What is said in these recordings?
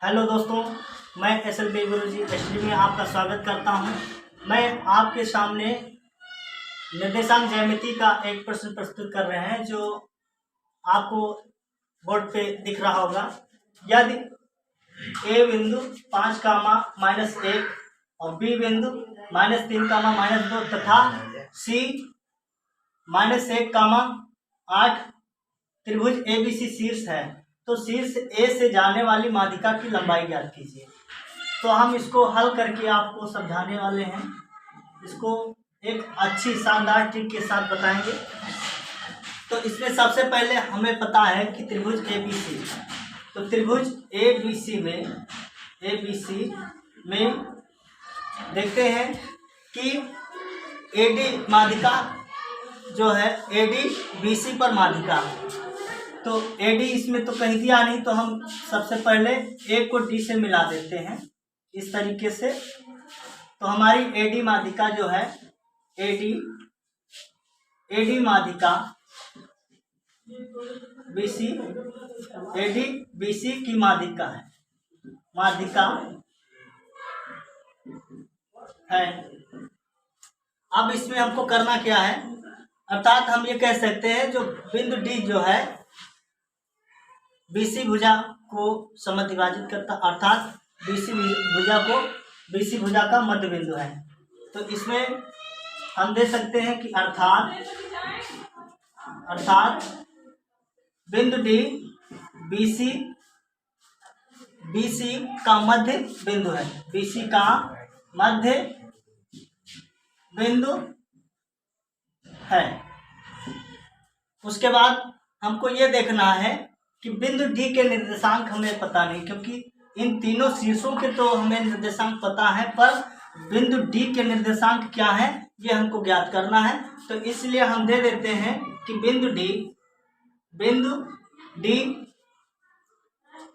Hello दोस्तों, मैं SLB गुरुजी study में आपका स्वागत करता हूं। मैं आपके सामने निर्देशांक ज्यामिति का एक प्रश्न प्रस्तुत कर रहे हैं जो आपको बोर्ड पे दिख रहा होगा। यदि ए बिंदु 5, -1 और बी बिंदु -3, -2 तथा सी -1, 8 त्रिभुज ABC शीर्ष है तो शीर्ष ए से जाने वाली माध्यिका की लंबाई ज्ञात कीजिए। तो हम इसको हल करके आपको समझाने वाले हैं। इसको एक अच्छी शानदार ट्रिक के साथ बताएंगे। तो इसमें सबसे पहले हमें पता है कि त्रिभुज ABC, तो त्रिभुज ABC में देखते हैं कि AD माध्यिका जो है AD BC पर माध्यिका, तो AD इसमें तो कहीं दिया नहीं, तो हम सबसे पहले A को D से मिला देते हैं इस तरीके से। तो हमारी AD माध्यिका जो है AD माध्यिका BC, AD BC की माध्यिका है। अब इसमें हमको करना क्या है, अर्थात हम ये कह सकते हैं जो बिंदु D जो है BC भुजा को समद्विभाजित करता, अर्थात BC भुजा को BC भुजा का मध्य बिंदु है। तो इसमें हम दे सकते हैं कि अर्थात बिंदु D BC का मध्य बिंदु है, BC का मध्य बिंदु है। उसके बाद हमको ये देखना है कि बिंदु D के निर्देशांक हमें पता नहीं, क्योंकि इन तीनों शीर्षों के तो हमें निर्देशांक पता है, पर बिंदु D के निर्देशांक क्या है ये हमको ज्ञात करना है। तो इसलिए हम दे देते हैं कि बिंदु D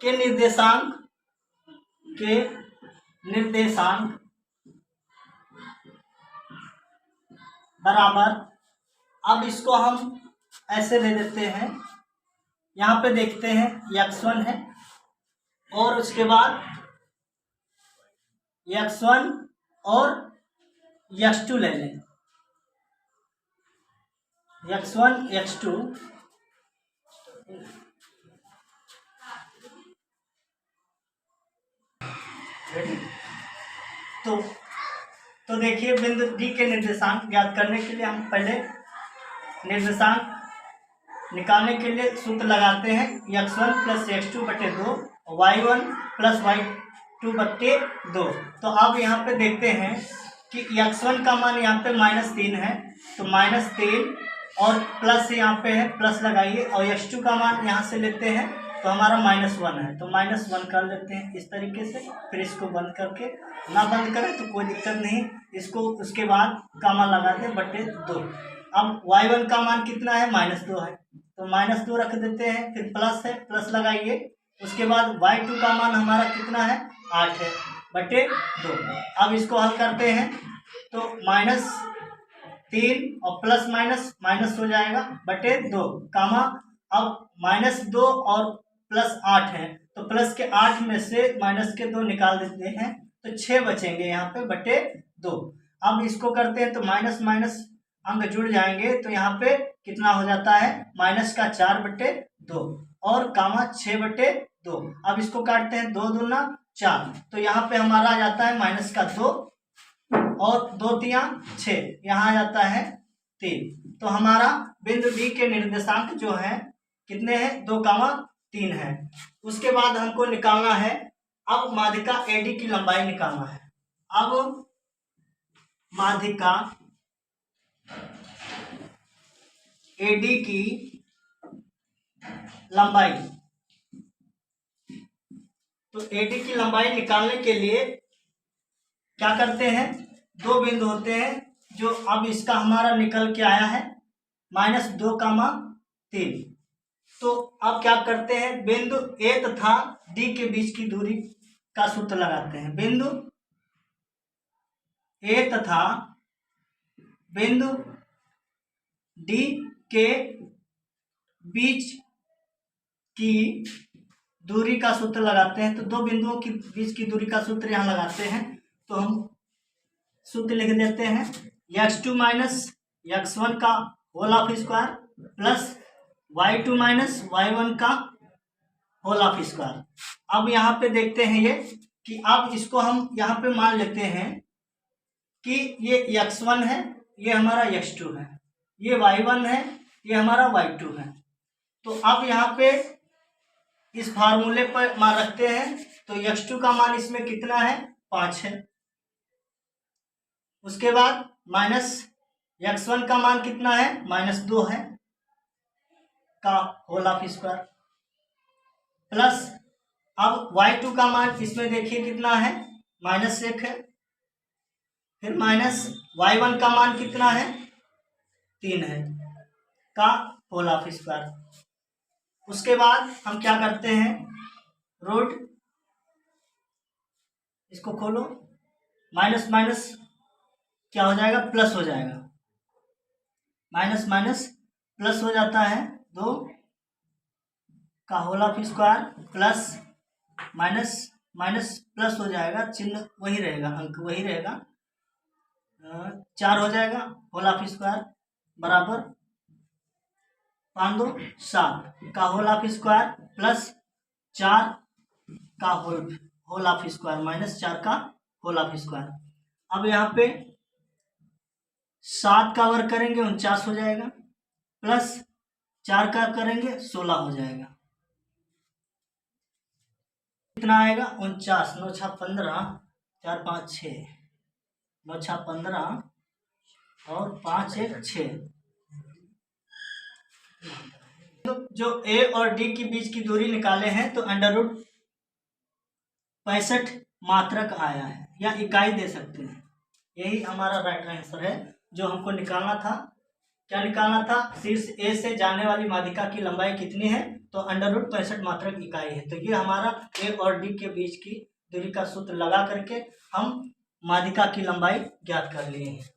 के निर्देशांक बराबर, अब इसको हम ऐसे दे देते हैं, यहाँ पे देखते हैं x1 है और उसके बाद x1 और x2 ले लें, x1 x2। तो देखिए बिंदु D के निर्देशांक ज्ञात करने के लिए हम पहले निर्देशांक निकालने के लिए सूत्र लगाते हैं x1 + x2/2 y1 + y2/2। तो अब यहाँ पे देखते हैं कि x1 का मान यहाँ पे -3 है, तो -3 और प्लस यहाँ पे है, प्लस लगाइए, और x2 का मान यहाँ से लेते हैं तो हमारा -1 है, तो -1 कर लेते हैं इस तरीके से। फिर इसको बंद करके, ना बंद करें तो कोई दिक्कत नहीं, इसको उसके बाद कामा लगा दें /2। अब y1 का मान कितना है, -2 है, तो -2 रख देते हैं, फिर प्लस है, प्लस लगाइए। उसके बाद y2 का मान हमारा कितना है, 8 है /2। अब इसको हल करते हैं तो -3 और प्लस माइनस हो जाएगा /2 कामा, अब -2 और +8 है, तो प्लस के 8 में से माइनस के 2 निकाल देते हैं तो 6 बचेंगे यहाँ पे /2। अब इसको करते हैं तो माइनस माइनस अंक जुड़ जाएंगे, तो यहाँ पे कितना हो जाता है, -4/2 और कामा 6/2। अब इसको काटते हैं, 2 दूना 4, तो यहाँ पे हमारा आ जाता है -2 और 2 तिया 6, यहाँ आ जाता है 3। तो हमारा बिंदु D के निर्देशांक जो है कितने हैं, 2, 3 है। उसके बाद हमको निकालना है, अब माध्यिका AD की लंबाई निकालना है। अब माध्यिका AD की लंबाई, तो AD की लंबाई निकालने के लिए क्या करते हैं, 2 बिंदु होते हैं जो अब इसका हमारा निकल के आया है -2, 3। तो अब क्या करते हैं, बिंदु A तथा D के बीच की दूरी का सूत्र लगाते हैं। बिंदु A तथा बिंदु D के बीच की दूरी का सूत्र लगाते हैं, तो दो बिंदुओं के बीच की दूरी का सूत्र यहाँ लगाते हैं। तो हम सूत्र लिख देते हैं x2 माइनस x1 का whole of square plus y2 minus y1 का होल ऑफ स्क्वायर। अब यहाँ पे देखते हैं ये कि अब इसको हम यहाँ पे मान लेते हैं कि ये x1 है, ये हमारा x2 है, ये y1 है, ये हमारा y2 है। तो अब यहाँ पे इस फार्मूले पर मान रखते हैं, तो x2 का मान इसमें कितना है 5 है। उसके बाद माइनस x1 का मान कितना है -2 है का होल ऑफ स्क्वायर प्लस अब y2 का मान इसमें देखिए कितना है -1 है। फिर माइनस y1 का मान कितना है 3 है का होल ऑफ स्क्वायर। उसके बाद हम क्या करते हैं, रूट इसको खोलो, माइनस माइनस क्या हो जाएगा प्लस हो जाएगा, माइनस माइनस प्लस हो जाता है 2 का whole of square plus minus minus plus हो जाएगा, चिन्ह वही रहेगा, अंक वही रहेगा, 4 हो जाएगा होल ऑफ स्क्वायर बराबर 5 2 7 का होल ऑफ स्क्वायर प्लस 4 का होल ऑफ स्क्वायर माइनस 4 का होल ऑफ स्क्वायर। अब यहाँ पे 7 का वर्ग करेंगे 49 हो जाएगा प्लस 4 का करेंगे 16 हो जाएगा। कितना आएगा 49, 9 6 15, 4 5 6, 9 6 15 और 5 1 6। तो जो ए और डी के बीच की दूरी निकाले हैं तो √ 65 मात्रक आया है या इकाई दे सकते हैं। यही हमारा राइट आंसर है जो हमको निकालना था। क्या निकालना था, शीर्ष ए से जाने वाली माध्यिका की लंबाई कितनी है, तो √ 65 मात्रक इकाई है। तो ये हमारा ए और डी के बीच की दूरी का सूत्र लगा करके हम माध्यिका की लंबाई ज्ञात कर लिए हैं।